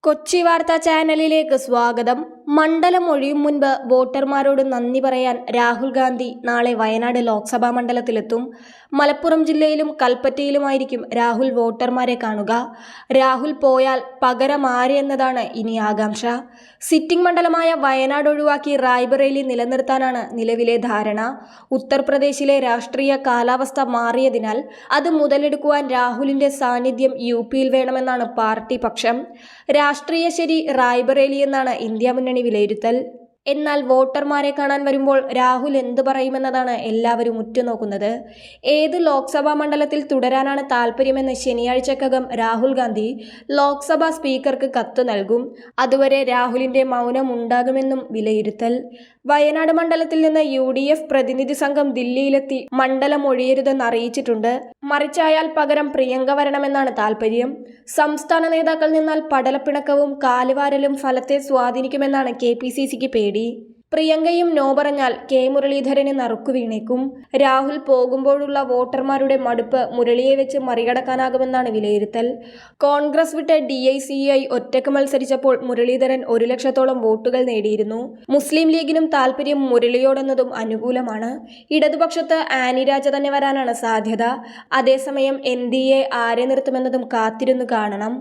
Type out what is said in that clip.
കൊച്ചി വാർത്താ ചാനലിലേക്ക് സ്വാഗതം. മണ്ഡലം ഒഴിയും മുൻപ് വോട്ടർമാരോട് നന്ദി പറയാൻ രാഹുൽ ഗാന്ധി നാളെ വയനാട് ലോക്സഭാ മണ്ഡലത്തിലെത്തും. മലപ്പുറം ജില്ലയിലും കൽപ്പറ്റയിലുമായിരിക്കും രാഹുൽ വോട്ടർമാരെ കാണുക. രാഹുൽ പോയാൽ പകരം ആര് എന്നതാണ് ഇനി ആകാംക്ഷ. സിറ്റിംഗ് മണ്ഡലമായ വയനാട് ഒഴിവാക്കി റായ്ബറേലി നിലനിർത്താനാണ് നിലവിലെ ധാരണ. ഉത്തർപ്രദേശിലെ രാഷ്ട്രീയ കാലാവസ്ഥ മാറിയതിനാൽ അത് മുതലെടുക്കുവാൻ രാഹുലിന്റെ സാന്നിധ്യം യുപിയിൽ വേണമെന്നാണ് പാർട്ടി പക്ഷം. രാഷ്ട്രീയ ശരി റായ്ബറേലി എന്നാണ് ഇന്ത്യ മുന്നണി വിലയിരുത്തൽ. എന്നാൽ വോട്ടർമാരെ കാണാൻ വരുമ്പോൾ രാഹുൽ എന്ത് പറയുമെന്നതാണ് എല്ലാവരും ഉറ്റുനോക്കുന്നത്. ഏത് ലോക്സഭാ മണ്ഡലത്തിൽ തുടരാനാണ് താൽപ്പര്യമെന്ന് ശനിയാഴ്ചക്കകം രാഹുൽ ഗാന്ധി ലോക്സഭാ സ്പീക്കർക്ക് കത്ത് നൽകും. അതുവരെ രാഹുലിന്റെ മൗനം ഉണ്ടാകുമെന്നും വിലയിരുത്തൽ. വയനാട് മണ്ഡലത്തിൽ നിന്ന് UDF പ്രതിനിധി സംഘം ദില്ലിയിലെത്തി മണ്ഡലം ഒഴിയരുതെന്ന് അറിയിച്ചിട്ടുണ്ട്. മറിച്ചായാൽ പകരം പ്രിയങ്ക വരണമെന്നാണ് താൽപ്പര്യം. സംസ്ഥാന നേതാക്കൾ നിന്നാൽ പടലപ്പിണക്കവും കാലുവാരലും ഫലത്തെ സ്വാധീനിക്കുമെന്നാണ് KPCCക്ക് പേടി. പ്രിയങ്കയും നോ പറഞ്ഞാൽ കെ മുരളീധരന് നറുക്കു വീണേക്കും. രാഹുൽ പോകുമ്പോഴുള്ള വോട്ടർമാരുടെ മടുപ്പ് മുരളിയെ വെച്ച് മറികടക്കാനാകുമെന്നാണ് വിലയിരുത്തൽ. കോൺഗ്രസ് വിട്ട് DICയായി ഒറ്റയ്ക്ക് മത്സരിച്ചപ്പോൾ മുരളീധരൻ 1 ലക്ഷത്തോളം വോട്ടുകൾ നേടിയിരുന്നു. മുസ്ലിം ലീഗിനും താൽപ്പര്യം മുരളിയോടെന്നതും അനുകൂലമാണ്. ഇടതുപക്ഷത്ത് ആനി രാജ തന്നെ വരാനാണ് സാധ്യത. അതേസമയം NDA ആരെ നിർത്തുമെന്നതും കാത്തിരുന്നു കാണണം.